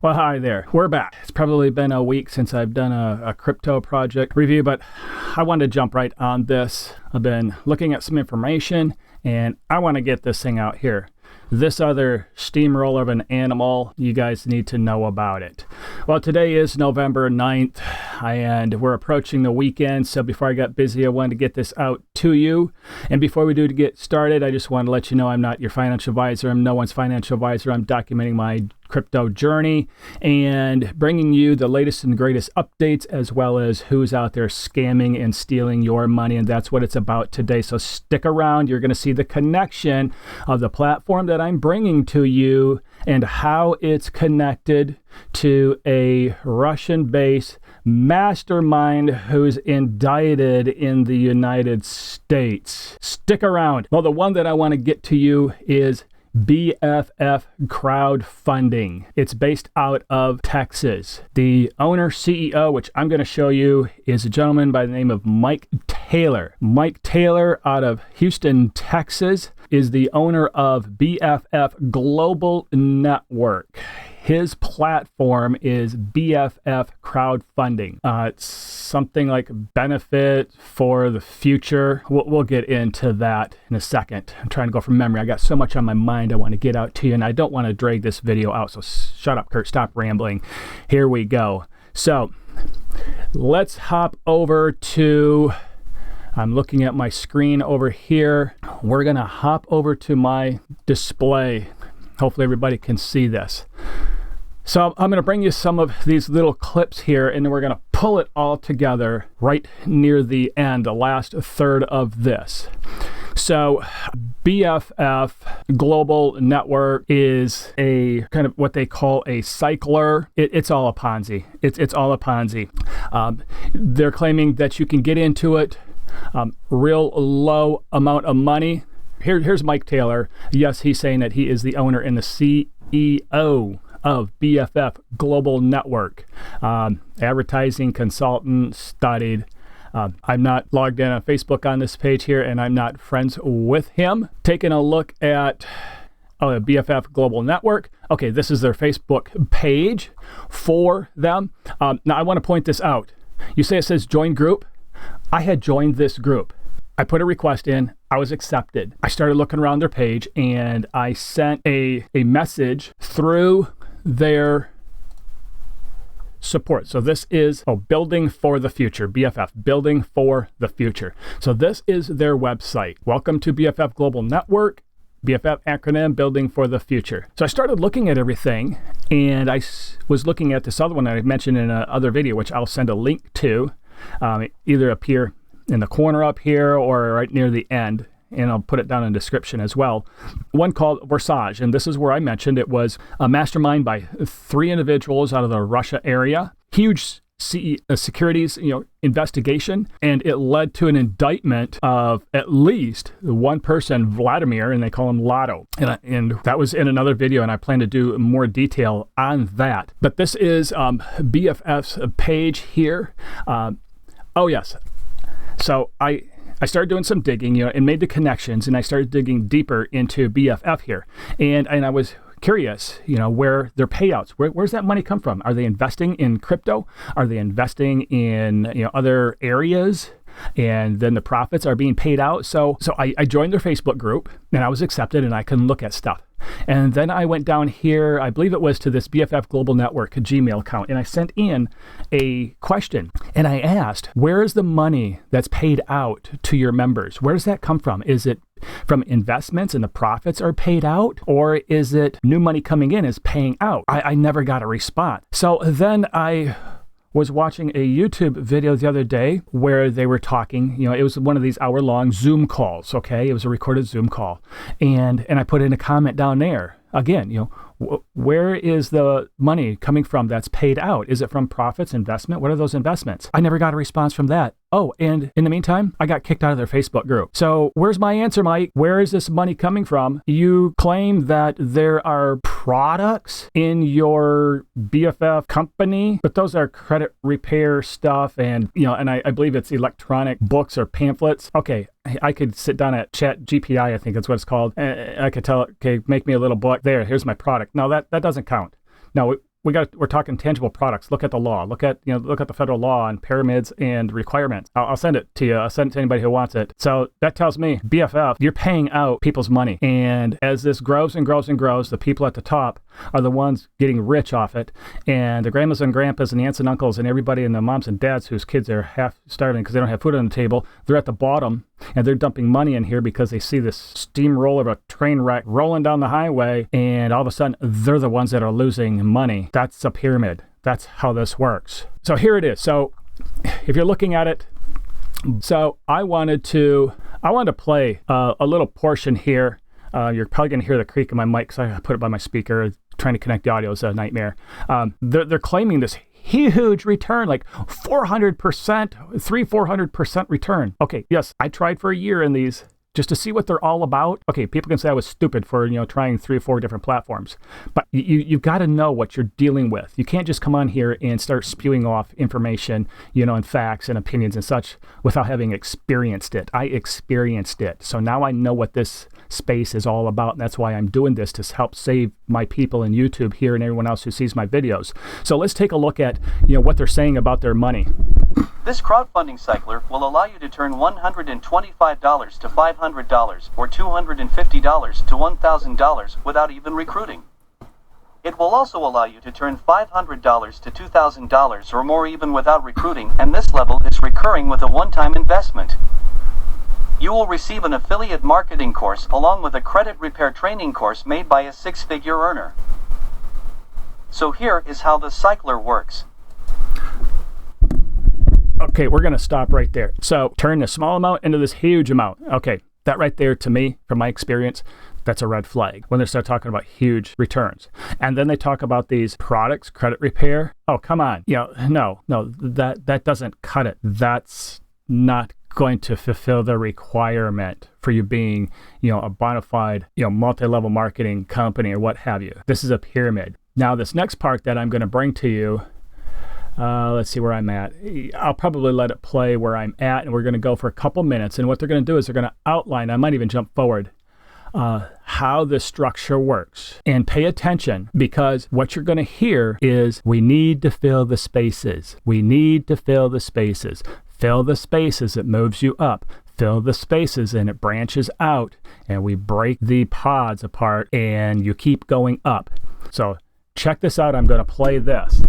Well, hi there. We're back. It's probably been a week since I've done a crypto project review, but I wanted to jump right on this. I've been looking at some information, and I want to get this thing out here. This other steamroller of an animal, you guys need to know about it. Well, today is November 9th, and we're approaching the weekend, so before I got busy, I wanted to get this out to you. And before we do to get started, I just want to let you know I'm not your financial advisor. I'm no one's financial advisor. I'm documenting my crypto journey and bringing you the latest and greatest updates, as well as who's out there scamming and stealing your money. And that's what it's about today. So stick around. You're going to see the connection of the platform that I'm bringing to you and how it's connected to a Russian-based mastermind who's indicted in the United States. Stick around. Well, the one that I want to get to you is BFF Crowdfunding. It's based out of Texas. The owner, CEO, which I'm going to show you, is a gentleman by the name of Mike Taylor. Mike Taylor out of Houston, Texas, is the owner of BFF Global Network. His platform is BFF Crowdfunding. It's something like benefit for the future. We'll get into that in a second. I'm trying to go from memory. I got so much on my mind I want to get out to you, and I don't want to drag this video out. So shut up, Kurt. Stop rambling. Here we go. So let's hop over to... I'm looking at my screen over here. We're going to hop over to my display. Hopefully everybody can see this. So I'm going to bring you some of these little clips here, and then we're going to pull it all together right near the end, the last third of this. So BFF Global Network is a kind of what they call a cycler. It's all a Ponzi. It's all a Ponzi. They're claiming that you can get into it, real low amount of money. Here's Mike Taylor. Yes, he's saying that he is the owner and the CEO of BFF Global Network. Advertising consultant, studied. I'm not logged in on Facebook on this page here, and I'm not friends with him. Taking a look at BFF Global Network. Okay, this is their Facebook page for them. Now, I want to point this out. You say it says join group. I had joined this group. I put a request in. I was accepted. I started looking around their page, and I sent a message through their support. So this is Building for the Future, BFF, Building for the Future. So this is their website. Welcome to BFF Global Network, BFF acronym, Building for the Future. So I started looking at everything, and I was looking at this other one that I mentioned in another video, which I'll send a link to, either up here in the corner up here or right near the end, and I'll put it down in the description as well. One called Versage, and this is where I mentioned it was a mastermind by 3 individuals out of the Russia area. Huge securities investigation, and it led to an indictment of at least one person, Vladimir, and they call him Lotto. And that was in another video, and I plan to do more detail on that. But this is BFF's page here. Oh, yes. So I started doing some digging, and made the connections, and I started digging deeper into BFF here. And I was curious, where their payouts, where's that money come from? Are they investing in crypto? Are they investing in, other areas? And then the profits are being paid out. So I joined their Facebook group, and I was accepted, and I can look at stuff. And then I went down here, I believe it was to this BFF Global Network Gmail account, and I sent in a question, and I asked, where is the money that's paid out to your members? Where does that come from? Is it from investments and the profits are paid out? Or is it new money coming in is paying out? I never got a response. So then I was watching a YouTube video the other day where they were talking, it was one of these hour-long Zoom calls, okay? It was a recorded Zoom call. And I put in a comment down there. Again, where is the money coming from that's paid out? Is it from profits, investment? What are those investments? I never got a response from that. Oh, and in the meantime, I got kicked out of their Facebook group. So where's my answer, Mike? Where is this money coming from? You claim that there are products in your BFF company, but those are credit repair stuff, and I believe it's electronic books or pamphlets. Okay, I could sit down at Chat GPI, I think that's what it's called. I could tell, okay, make me a little book. Here's my product. No, that doesn't count. No, we're talking tangible products. Look at the law. Look at the federal law on pyramids and requirements. I'll send it to you. I'll send it to anybody who wants it. So that tells me, BFF, you're paying out people's money. And as this grows and grows and grows, the people at the top are the ones getting rich off it. And the grandmas and grandpas and the aunts and uncles and everybody and the moms and dads whose kids are half starving because they don't have food on the table, they're at the bottom and they're dumping money in here because they see this steamroller of a train wreck rolling down the highway, and all of a sudden they're the ones that are losing money. That's a pyramid. That's how this works. So here it is. So if you're looking at it, so I wanted to play a little portion here. You're probably going to hear the creak of my mic because I put it by my speaker. Trying to connect the audio is a nightmare. They're claiming this huge return, like 400% return. Okay, yes, I tried for a year in these just to see what they're all about. Okay, people can say I was stupid for, trying 3 or 4 different platforms, but you've got to know what you're dealing with. You can't just come on here and start spewing off information, and facts and opinions and such without having experienced it. I experienced it. So now I know what this space is all about, and that's why I'm doing this, to help save my people in YouTube here and everyone else who sees my videos. So let's take a look at what they're saying about their money. This crowdfunding cycler will allow you to turn $125 to $500 or $250 to $1,000 without even recruiting. It will also allow you to turn $500 to $2,000 or more even without recruiting, and this level is recurring with a one-time investment. You will receive an affiliate marketing course along with a credit repair training course made by a 6-figure earner. So here is how the cycler works. Okay, we're going to stop right there. So turn this small amount into this huge amount. Okay, that right there, to me, from my experience, that's a red flag when they start talking about huge returns. And then they talk about these products, credit repair. Oh, come on. No, that doesn't cut it. That's not going to fulfill the requirement for you being, a bona fide, multi-level marketing company or what have you. This is a pyramid. Now, this next part that I'm going to bring to you, let's see where I'm at. I'll probably let it play where I'm at, and we're going to go for a couple minutes. And what they're going to do is they're going to outline, I might even jump forward, how the structure works. And pay attention, because what you're going to hear is, we need to fill the spaces. We need to fill the spaces. Fill the spaces, it moves you up. Fill the spaces and it branches out, and we break the pods apart and you keep going up. So check this out. I'm going to play this.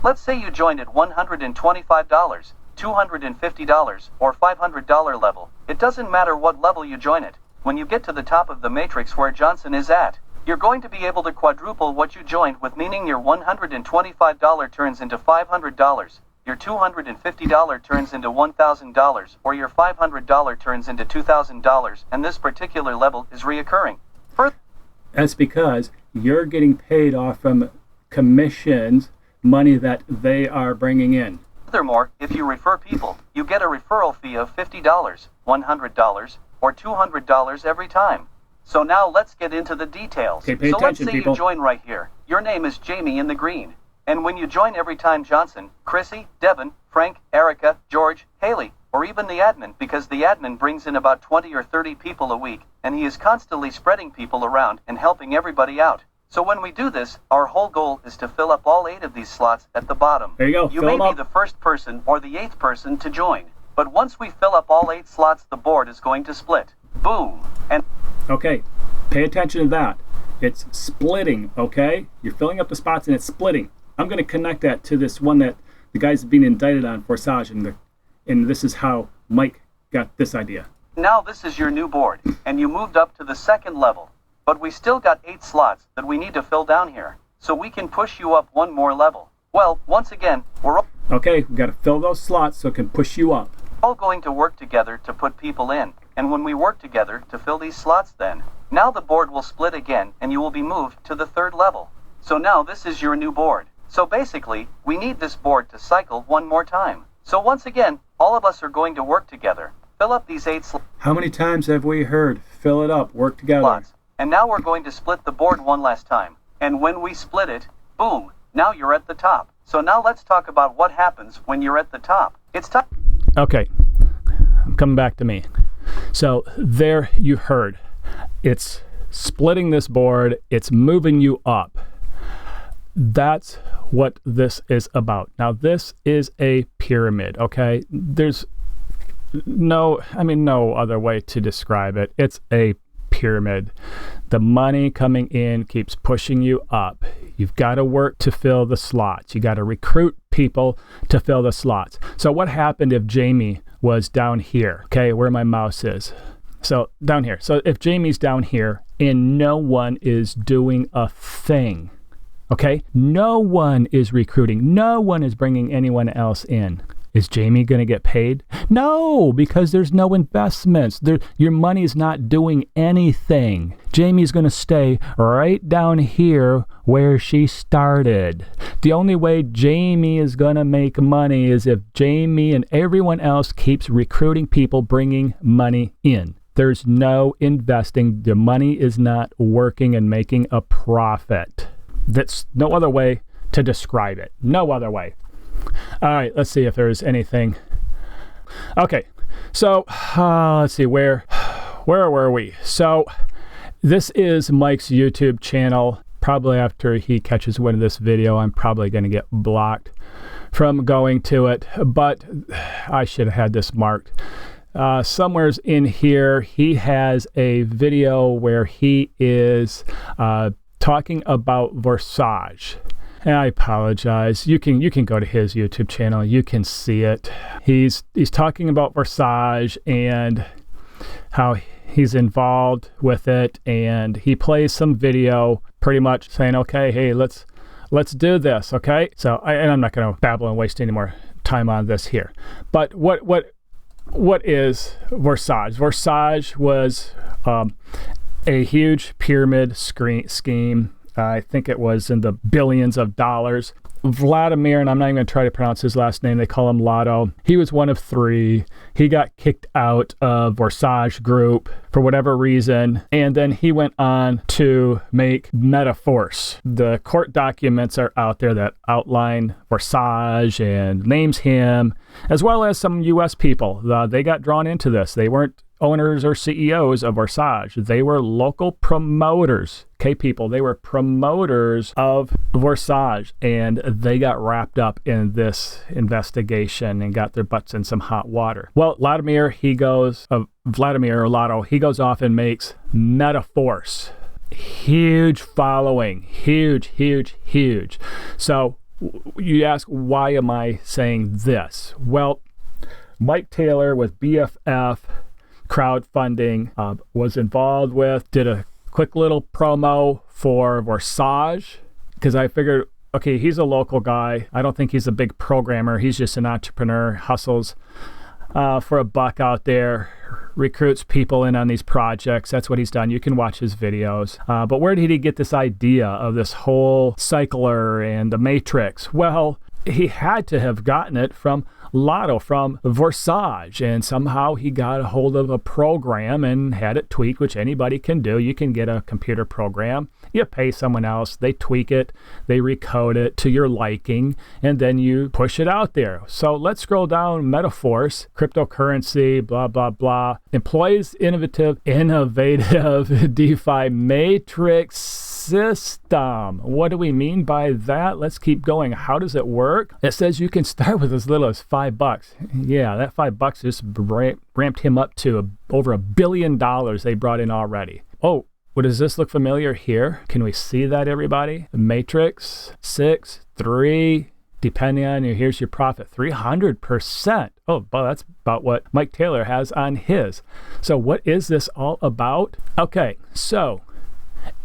Let's say you joined at $125, $250, or $500 level. It doesn't matter what level you join at. When you get to the top of the matrix where Johnson is at, you're going to be able to quadruple what you joined with, meaning your $125 turns into $500, your $250 turns into $1,000, or your $500 turns into $2,000, and this particular level is reoccurring. That's because you're getting paid off from commissions, money that they are bringing in. Furthermore, if you refer people, you get a referral fee of $50, $100, or $200 every time. So now let's get into the details. Okay, pay so attention, let's say people. You join right here. Your name is Jamie in the green. And when you join every time Johnson, Chrissy, Devin, Frank, Erica, George, Haley, or even the admin, because the admin brings in about 20 or 30 people a week, and he is constantly spreading people around and helping everybody out. So when we do this, our whole goal is to fill up all 8 of these slots at the bottom. There you go. You may be the first person or the 8th person to join. But once we fill up all 8 slots, the board is going to split. Boom. And okay, pay attention to that. It's splitting, okay? You're filling up the spots and it's splitting. I'm going to connect that to this one that the guy's being indicted on, Forsage, and this is how Mike got this idea. Now this is your new board, and you moved up to the 2nd level. But we still got 8 slots that we need to fill down here, so we can push you up 1 more level. Well, once again, we're okay, we got to fill those slots so it can push you up. all going to work together to put people in, and when we work together to fill these slots, then now the board will split again and you will be moved to the 3rd level. So now this is your new board. So basically, we need this board to cycle 1 more time. So once again, all of us are going to work together. Fill up these 8 slots. How many times have we heard, fill it up, work together? And now we're going to split the board 1 last time. And when we split it, boom, now you're at the top. So now let's talk about what happens when you're at the top. It's time. Okay, I'm coming back to me. So there you heard. It's splitting this board. It's moving you up. That's what this is about. Now, this is a pyramid, okay? There's no other way to describe it. It's a pyramid. The money coming in keeps pushing you up. You've got to work to fill the slots. You got to recruit people to fill the slots. So what happened if Jamie was down here, okay, where my mouse is? So down here. So if Jamie's down here and no one is doing a thing, okay, no one is recruiting, no one is bringing anyone else in, is Jamie going to get paid? No, because there's no investments. Your money's not doing anything. Jamie's going to stay right down here where she started. The only way Jamie is going to make money is if Jamie and everyone else keeps recruiting people, bringing money in. There's no investing. The money is not working and making a profit. That's no other way to describe it. No other way. All right, let's see if there's anything. Okay, so let's see, where were we? So this is Mike's YouTube channel. Probably after he catches wind of this video, I'm probably going to get blocked from going to it, but I should have had this marked. Somewhere's in here, he has a video where he is talking about Versage. And I apologize. You can go to his YouTube channel. You can see it. He's talking about Versage and how he's involved with it, and he plays some video pretty much saying, okay, hey, let's do this, okay? So I'm not going to babble and waste any more time on this here. But what is Versage? Versage was a huge pyramid scheme. I think it was in the billions of dollars. Vladimir, and I'm not even going to try to pronounce his last name, they call him Lotto. He was one of three. He got kicked out of Versage Group for whatever reason, and then he went on to make Metaforce. The court documents are out there that outline Versage and names him, as well as some U.S. people. They got drawn into this. They weren't owners or CEOs of Versage. They were local promoters. Okay, people, they were promoters of Versage, and they got wrapped up in this investigation and got their butts in some hot water. Well, Vladimir or Lotto, he goes off and makes Metaforce. Huge following, huge. So you ask, why am I saying this? Well, Mike Taylor with BFF Crowdfunding was involved with, did a quick little promo for Versage, because I figured, okay, he's a local guy. I don't think he's a big programmer. He's just an entrepreneur, hustles for a buck out there, recruits people in on these projects. That's what he's done. You can watch his videos. But where did he get this idea of this whole cycler and the matrix? Well, he had to have gotten it from Lotto, from Versage, and somehow he got a hold of a program and had it tweaked, which anybody can do. You can get a computer program, you pay someone else, they tweak it, they recode it to your liking, and then you push it out there. So let's scroll down. Metaforce, cryptocurrency, blah, blah, blah, employs innovative DeFi matrix system. What do we mean by that? Let's keep going. How does it work? It says you can start with as little as $5. Yeah, that $5 just ramped him up to over $1 billion they brought in already. Oh, well, does this look familiar here? Can we see that, everybody? The matrix, 6, 3, depending on here's your profit, 300%. Oh, well, that's about what Mike Taylor has on his. So what is this all about? Okay, so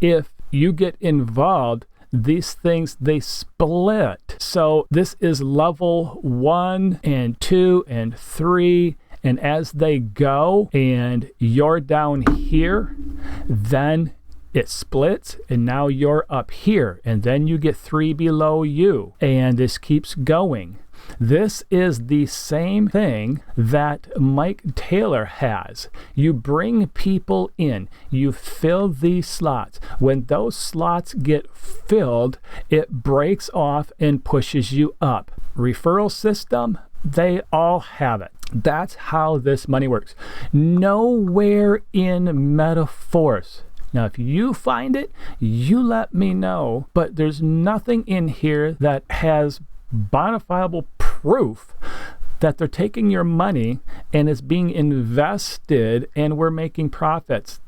if you get involved, these things, they split. So this is level 1 and 2 and 3. And as they go and you're down here, then it splits and now you're up here. And then you get 3 below you. And this keeps going. This is the same thing that Mike Taylor has. You bring people in, you fill these slots. When those slots get filled, it breaks off and pushes you up. Referral system, they all have it. That's how this money works. Nowhere in Metaforce, Now, if you find it, you let me know. But there's nothing in here that has bonafide proof that they're taking your money and it's being invested and we're making profits.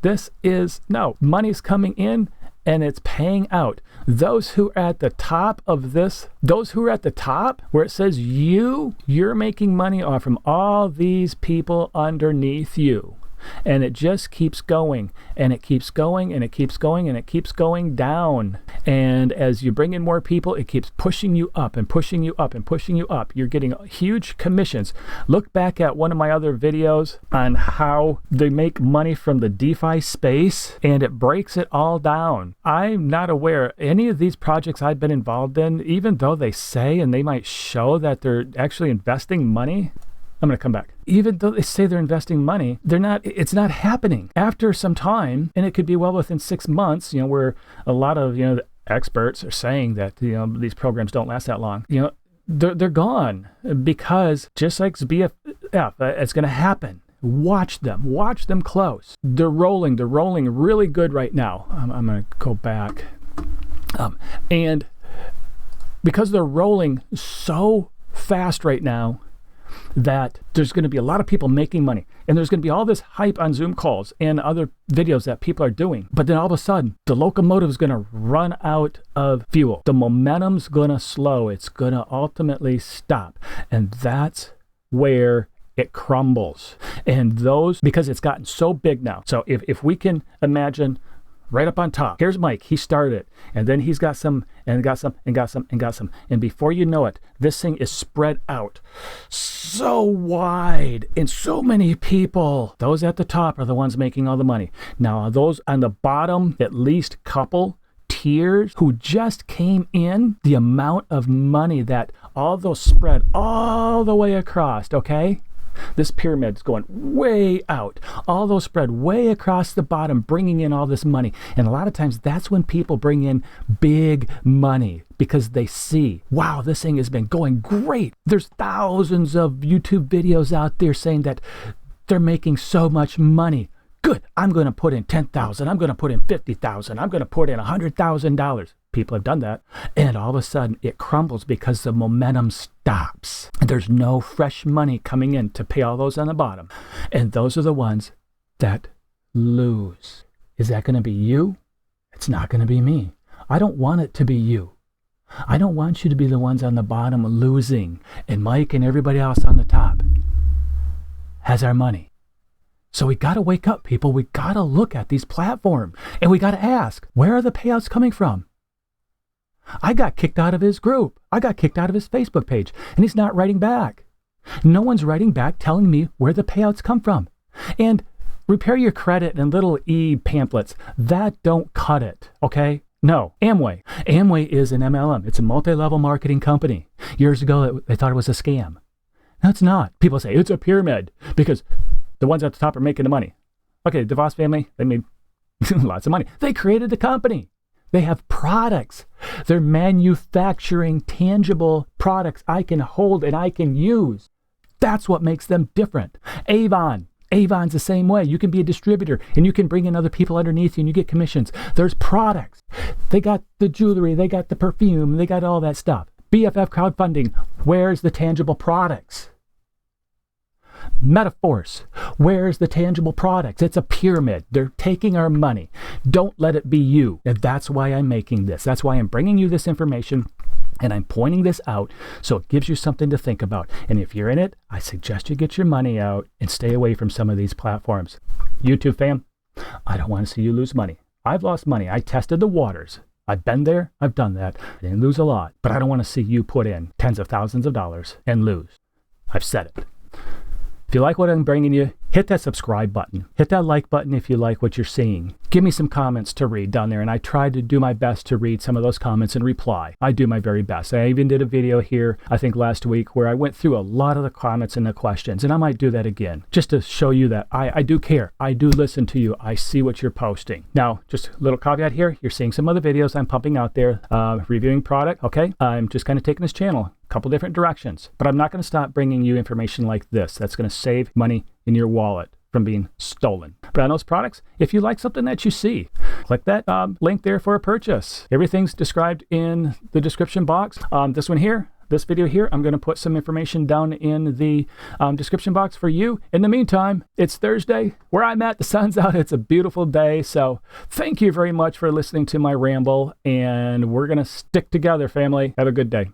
No, money's coming in and it's paying out. Those who are at the top of this, those who are at the top where it says you're making money off from all these people underneath you. And it just keeps going, and it keeps going, and it keeps going, and it keeps going down. And as you bring in more people, it keeps pushing you up and pushing you up and pushing you up. You're getting huge commissions. Look back at one of my other videos on how they make money from the DeFi space, and it breaks it all down. I'm not aware any of these projects I've been involved in, even though they say and they might show that they're actually investing money. I'm going to come back. Even though they say they're investing money, it's not happening. After some time, and it could be well within 6 months, where a lot of, the experts are saying that, these programs don't last that long. They're gone because just like BFF, it's going to happen. Watch them close. They're rolling really good right now. I'm going to go back. And because they're rolling so fast right now, that there's going to be a lot of people making money, and there's going to be all this hype on Zoom calls and other videos that people are doing. But then all of a sudden, the locomotive is going to run out of fuel. The momentum's going to slow. It's going to ultimately stop. And that's where it crumbles. And because it's gotten so big now. So if we can imagine right up on top, here's Mike. He started it, and then he's got some, and got some, and got some, and got some. And before you know it, this thing is spread out so wide, and so many people. Those at the top are the ones making all the money. Now, those on the bottom, at least couple tiers who just came in, the amount of money that all those spread all the way across, okay? This pyramid's going way out. All those spread way across the bottom, bringing in all this money. And a lot of times that's when people bring in big money because they see, wow, this thing has been going great. There's thousands of YouTube videos out there saying that they're making so much money. Good, I'm going to put in $10,000. I'm going to put in $50,000. I'm going to put in $100,000. People have done that. And all of a sudden it crumbles because the momentum stops. There's no fresh money coming in to pay all those on the bottom. And those are the ones that lose. Is that going to be you? It's not going to be me. I don't want it to be you. I don't want you to be the ones on the bottom losing. And Mike and everybody else on the top has our money. So we got to wake up, people. We got to look at these platforms. And we got to ask, where are the payouts coming from? I got kicked out of his group. I got kicked out of his Facebook page. And he's not writing back. No one's writing back telling me where the payouts come from. And repair your credit and little e-pamphlets, that don't cut it, okay? No. Amway. Amway is an MLM. It's a multi-level marketing company. Years ago, they thought it was a scam. No, it's not. People say it's a pyramid because the ones at the top are making the money. Okay, the DeVos family, they made lots of money. They created the company. They have products. They're manufacturing tangible products I can hold and I can use. That's what makes them different. Avon's the same way. You can be a distributor and you can bring in other people underneath you and you get commissions. There's products. They got the jewelry, they got the perfume, they got all that stuff. BFF Crowdfunding, where's the tangible products? Metaphors, where's the tangible products? It's a pyramid. They're taking our money. Don't let it be you. And that's why I'm making this. That's why I'm bringing you this information and I'm pointing this out so it gives you something to think about. And if you're in it, I suggest you get your money out and stay away from some of these platforms. YouTube fam, I don't want to see you lose money. I've lost money. I tested the waters. I've been there. I've done that. I didn't lose a lot, but I don't want to see you put in tens of thousands of dollars and lose. I've said it. If you like what I'm bringing you, hit that subscribe button. Hit that like button if you like what you're seeing. Give me some comments to read down there, and I try to do my best to read some of those comments and reply. I do my very best. I even did a video here, I think last week, where I went through a lot of the comments and the questions, and I might do that again, just to show you that I do care. I do listen to you. I see what you're posting. Now, just a little caveat here. You're seeing some other videos I'm pumping out there, reviewing product, okay? I'm just kind of taking this channel couple different directions, but I'm not going to stop bringing you information like this that's going to save money in your wallet from being stolen. on those products. If you like something that you see, click that link there for a purchase. Everything's described in the description box. This video here, I'm going to put some information down in the description box for you. In the meantime, it's Thursday. Where I'm at, the sun's out. It's a beautiful day. So thank you very much for listening to my ramble, and we're going to stick together, family. Have a good day.